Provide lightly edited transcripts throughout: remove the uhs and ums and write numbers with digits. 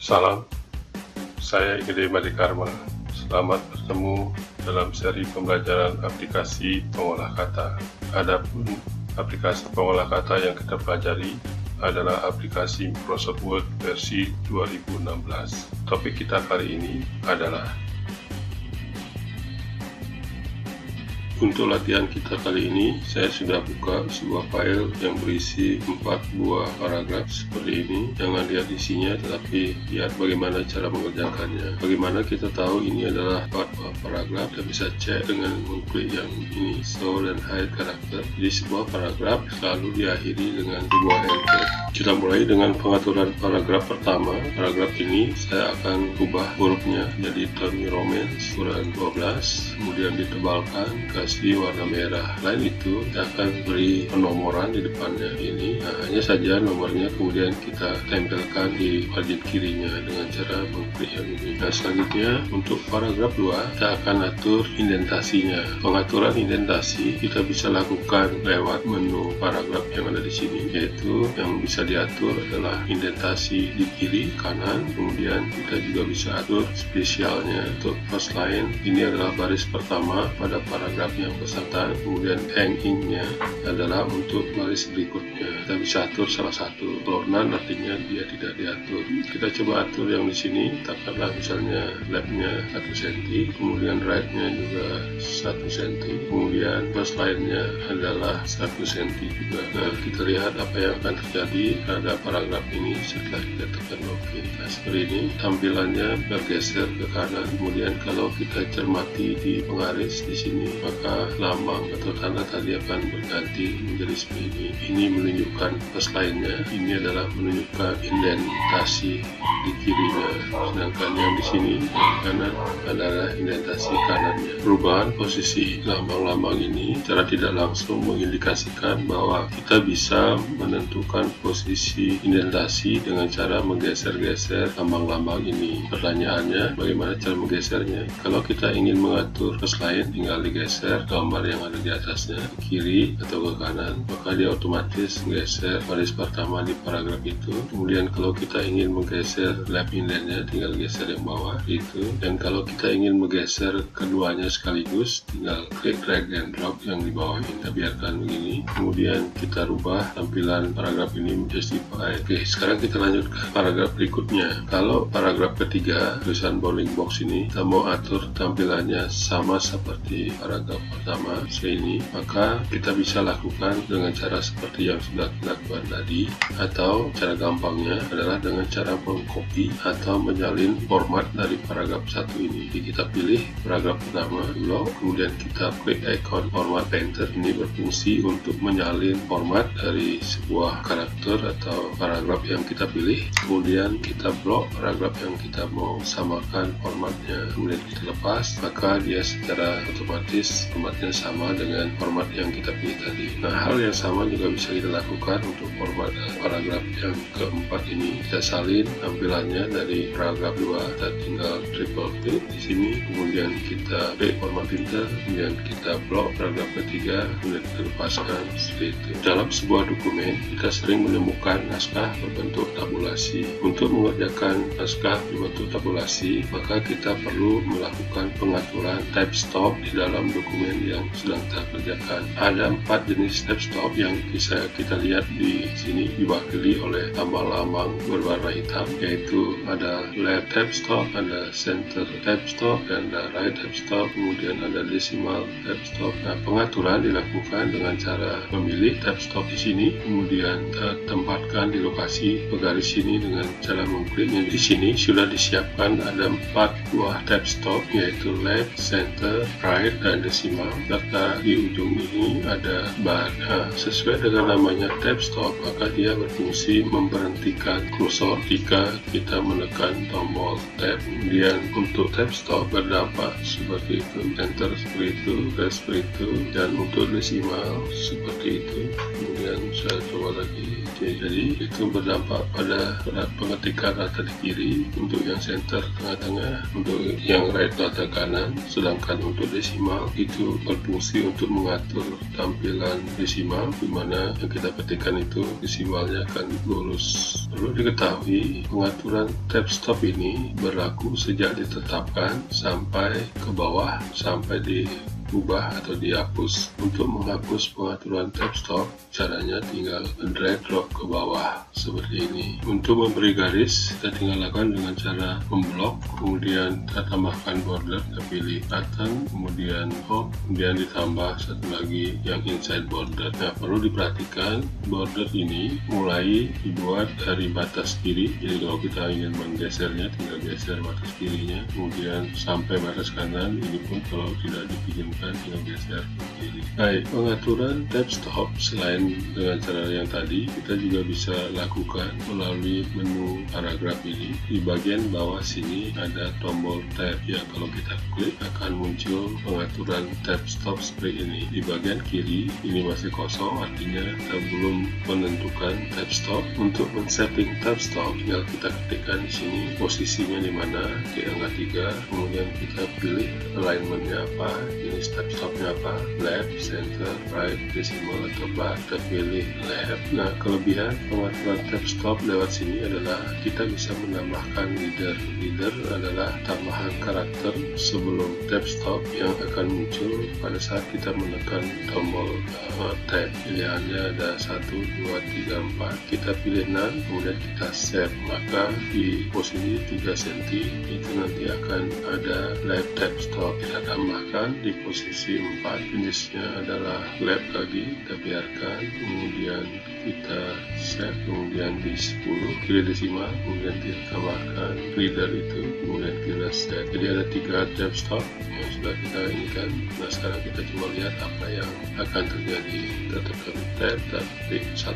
Salam, saya Igede Madikarma. Selamat bertemu dalam seri pembelajaran aplikasi pengolah kata. Adapun aplikasi pengolah kata yang kita pelajari adalah aplikasi Microsoft Word versi 2016. Topik kita kali ini adalah untuk latihan kita kali ini, saya sudah buka sebuah file yang berisi 4 buah paragraf seperti ini. Jangan lihat isinya, tetapi lihat bagaimana cara mengerjakannya. Bagaimana kita tahu ini adalah 4 buah paragraf? Kita bisa cek dengan mengklik yang ini, show dan hide karakter. Jadi sebuah paragraf selalu diakhiri dengan sebuah enter. Kita mulai dengan pengaturan paragraf pertama. Paragraf ini saya akan ubah hurufnya jadi Times New Roman ukuran 12, kemudian ditebalkan kasih warna merah. Lain itu kita akan beri penomoran di depannya ini. Nah, hanya saja nomornya kemudian kita tempelkan di margin kirinya dengan cara mengklik yang ini. Nah, selanjutnya untuk paragraf 2 kita akan atur indentasinya. Pengaturan indentasi kita bisa lakukan lewat menu paragraf yang ada di sini, yaitu yang bisa diatur adalah indentasi di kiri, kanan, kemudian kita juga bisa atur spesialnya. Untuk first line ini adalah baris pertama pada paragraf yang bersangkutan, kemudian hang in-nya adalah untuk baris berikutnya. Kita bisa atur salah satu. Kalau none artinya dia tidak diatur. Kita coba atur yang di sini, katakanlah misalnya left-nya 1 cm, kemudian right-nya juga 1 cm, kemudian first line-nya adalah 1 cm juga. Nah, kita lihat apa yang akan terjadi pada paragraf ini setelah kita tekan OK. Nah, seperti ini tampilannya bergeser ke kanan. Kemudian kalau kita cermati di penggaris di sini, maka lambang atau tanda tadi akan berganti menjadi seperti ini. Ini menunjukkan first line-nya, ini adalah menunjukkan indentasi di kirinya, sedangkan yang di sini kanan adalah indentasi kanannya. Perubahan posisi lambang-lambang ini secara tidak langsung mengindikasikan bahwa kita bisa menentukan posisi indentasi dengan cara menggeser-geser lambang-lambang ini. Pertanyaannya, bagaimana cara menggesernya? Kalau kita ingin mengatur first line, tinggal digeser gambar yang ada di atasnya ke kiri atau ke kanan, maka dia otomatis menggeser baris pertama di paragraf itu. Kemudian kalau kita ingin menggeser left indentnya, tinggal geser yang bawah itu. Dan kalau kita ingin menggeser keduanya sekaligus, tinggal klik drag and drop yang di bawah ini. Kita biarkan begini, kemudian kita rubah tampilan paragraf ini menjadi justify. Oke, sekarang kita lanjut ke paragraf berikutnya. Kalau paragraf ketiga, tulisan bounding box ini kita mau atur tampilannya sama seperti paragraf pertama ini, maka kita bisa lakukan dengan cara seperti yang sudah kita lakukan tadi, atau cara gampangnya adalah dengan cara mengcopy atau menyalin format dari paragraf satu ini. Jadi kita pilih paragraf pertama dulu, kemudian kita klik icon format painter. Ini berfungsi untuk menyalin format dari sebuah karakter atau paragraf yang kita pilih. Kemudian kita blok paragraf yang kita mau samakan formatnya, kemudian kita lepas, maka dia secara otomatis formatnya sama dengan format yang kita pilih tadi. Nah, hal yang sama juga bisa kita lakukan untuk format paragraf yang keempat ini. Kita salin tampilannya dari paragraf 2, kita tinggal triple klik di sini, kemudian kita klik format printer, kemudian kita blok paragraf ketiga, kemudian kita lepaskan seperti itu. Dalam sebuah dokumen kita sering menemukan naskah berbentuk tabulasi. Untuk mengerjakan naskah berbentuk tabulasi, maka kita perlu melakukan pengaturan type stop di dalam dokumen yang sedang kita kerjakan. Ada 4 jenis type stop yang bisa kita lihat di sini, diwakili oleh lambang-lambang berwarna hitam, yaitu ada left type stop, ada center type stop, dan ada right type stop, kemudian ada decimal type stop. Nah, pengaturan dilakukan dengan cara memilih type stop di sini, kemudian tempatkan di lokasi penggaris ini dengan cara mengkliknya. Di sini sudah disiapkan ada 4 buah type stop, yaitu left, center, right, dan decimal, serta di ujung ini ada bar. Nah, sesuai dengan namanya type stop, maka dia berfungsi memberhentikan kursor jika kita menekan tombol tab. Kemudian untuk type stop berdampak seperti itu, center seperti itu, right seperti itu, dan untuk decimal seperti itu. Kemudian saya coba lagi Oke, jadi itu berdampak pada pengetikan rata di kiri, untuk yang center tengah-tengah, untuk yang right rata kanan, sedangkan untuk desimal itu berfungsi untuk mengatur tampilan desimal, di mana yang kita ketikkan itu desimalnya akan lurus. Perlu diketahui pengaturan tab stop ini berlaku sejak ditetapkan sampai ke bawah, sampai diubah atau dihapus. Untuk menghapus pengaturan tab stop, caranya tinggal drag drop ke bawah seperti ini. Untuk memberi garis, kita tinggal lakukan dengan cara memblok, kemudian kita tambahkan border, kita pilih button, kemudian home, kemudian ditambah satu lagi yang inside border. Nah, perlu diperhatikan border ini mulai dibuat dari batas kiri, jadi kalau kita ingin menggesernya, tinggal geser batas kirinya, kemudian sampai batas kanan. Ini pun kalau tidak diinginkan, tinggal geser ke kiri. Baik, pengaturan tab stop selain dengan cara yang tadi, kita juga bisa lakukan melalui menu paragraf ini. Di bagian bawah sini ada tombol tab, ya kalau kita klik akan muncul pengaturan tab stop seperti ini. Di bagian kiri ini masih kosong, artinya kita belum menentukan tab stop. Untuk men-setting tab stop, tinggal kita ketikkan di sini posisinya di mana, di angka 3, kemudian kita pilih alignmentnya apa, jenis tab stopnya apa, left, center, right, decimal atau bar. Kita pilih left. Nah, kelebihan pengaturan tab stop lewat sini adalah kita bisa menambahkan leader. Leader adalah tambahan karakter sebelum tab stop yang akan muncul pada saat kita menekan tombol tab. Pilihannya ada 1, 2, 3, 4. Kita pilih none, kemudian kita save. Maka di posisi 3 cm itu nanti akan ada left tab stop. Kita tambahkan di posisi 4, jenisnya adalah left lagi, kita biarkan, kemudian kita save, kemudian di 10 pilih desimal, kemudian kita tambahkan leader itu, kemudian kita save. Jadi ada 3 tab stop yang sudah kita inikan. Nah, sekarang kita cuma lihat apa yang akan terjadi. Kita tekan tab, ketik 1,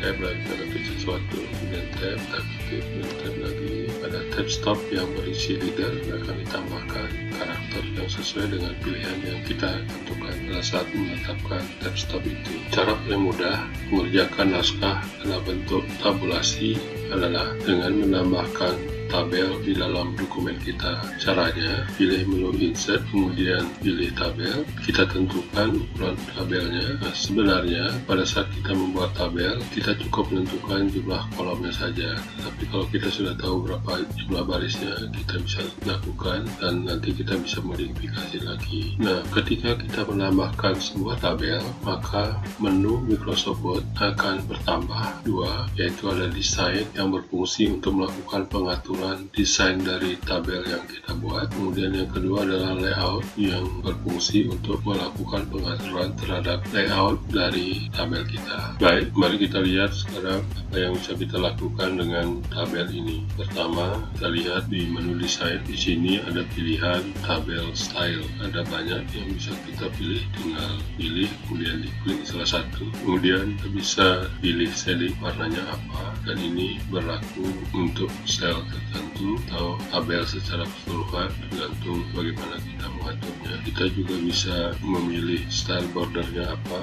tab lagi, kita ketik sesuatu, kemudian tab, ketik, kemudian tab lagi. Pada tab stop yang berisi leader akan ditambahkan karakter yang sesuai dengan pilihan yang kita tentukan pada saat menetapkan tab stop itu. Cara paling mudah mengerjakan naskah dalam bentuk tabulasi adalah dengan menambahkan tabel di dalam dokumen kita. Caranya, pilih menu insert, kemudian pilih tabel, kita tentukan ukuran tabelnya. Nah, sebenarnya pada saat kita membuat tabel, kita cukup menentukan jumlah kolomnya saja. Tapi kalau kita sudah tahu berapa jumlah barisnya, kita bisa lakukan dan nanti kita bisa modifikasi lagi. Nah, ketika kita menambahkan sebuah tabel, maka menu Microsoft Word akan bertambah 2, yaitu ada desain yang berfungsi untuk melakukan pengaturan desain dari tabel yang kita buat. Kemudian yang kedua adalah layout yang berfungsi untuk melakukan pengaturan terhadap layout dari tabel kita. Baik, mari kita lihat sekarang apa yang bisa kita lakukan dengan tabel ini. Pertama, kita lihat di menu desain. Di sini ada pilihan tabel style. Ada banyak yang bisa kita pilih, tinggal pilih, kemudian diklik salah satu. Kemudian kita bisa pilih shading warnanya apa, dan ini berlaku untuk sel tertentu atau tabel secara keseluruhan, tergantung bagaimana kita mengaturnya. Kita juga bisa memilih style bordernya apa,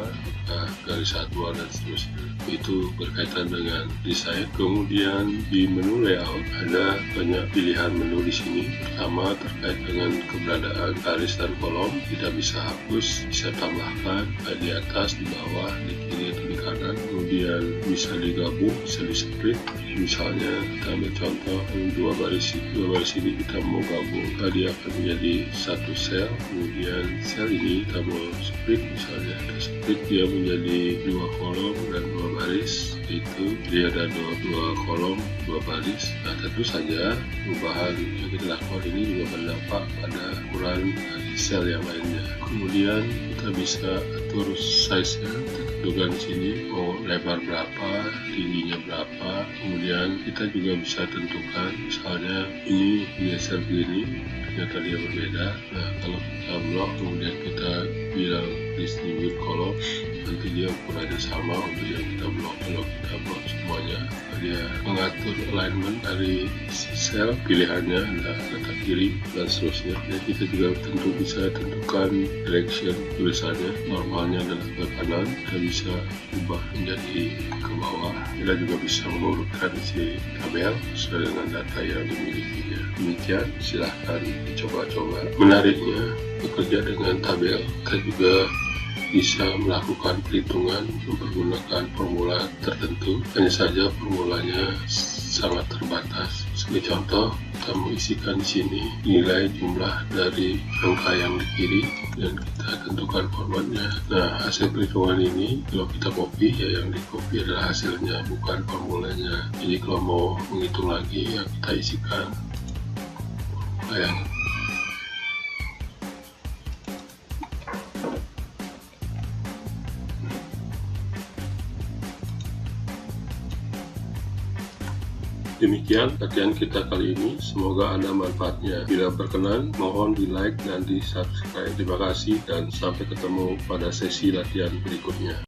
garis satuan dan seterusnya. Itu berkaitan dengan desain. Kemudian di menu layout ada banyak pilihan menu di sini. Pertama, terkait dengan keberadaan garis dan kolom, kita bisa hapus, bisa tambahkan di atas, di bawah, di kiri atau di kanan. Kemudian bisa digabung, bisa di split. Misalnya kita ambil contoh dua baris ini kita mau gabung, tadi akan menjadi satu sel. Kemudian sel ini kita mau split, misalnya kita split dia menjadi 2 kolom dan 2 baris. Itu dia ada dua kolom, 2 baris. Nah, tentu saja perubahan yang kita lakukan ini juga berdampak pada ukuran dari sel yang lainnya. Kemudian kita bisa atur size-nya, kita tentukan di sini mau lebar berapa, tingginya berapa. Kemudian kita juga bisa tentukan, misalnya ini geser begini, ternyata dia berbeda. Nah, kalau kita blok, kemudian kita bilang distribute column, nanti dia ukurannya sama untuk yang kita blok. Kalau kita blok semuanya, dia mengatur alignment dari sel, pilihannya ada letak kiri dan seterusnya. Jadi kita juga tentu bisa tentukan direction tulisannya. Normalnya adalah ke kanan, kita bisa ubah menjadi ke bawah. Kita juga bisa mengurutkan si tabel sesuai dengan data yang dimilikinya. Demikian, silahkan coba-coba. Menariknya, bekerja dengan tabel, kita juga bisa melakukan perhitungan mempergunakan formula tertentu. Hanya saja formulanya sangat terbatas. Sebagai contoh, kita mengisikan di sini nilai jumlah dari angka yang di kiri dan kita tentukan formatnya. Nah, hasil perhitungan ini kalau kita copy, ya yang di copy adalah hasilnya, bukan formulanya. Jadi kalau mau menghitung lagi, ya kita isikan formula yang demikian latihan kita kali ini, semoga ada manfaatnya. Bila berkenan, mohon di like dan di subscribe. Terima kasih dan sampai ketemu pada sesi latihan berikutnya.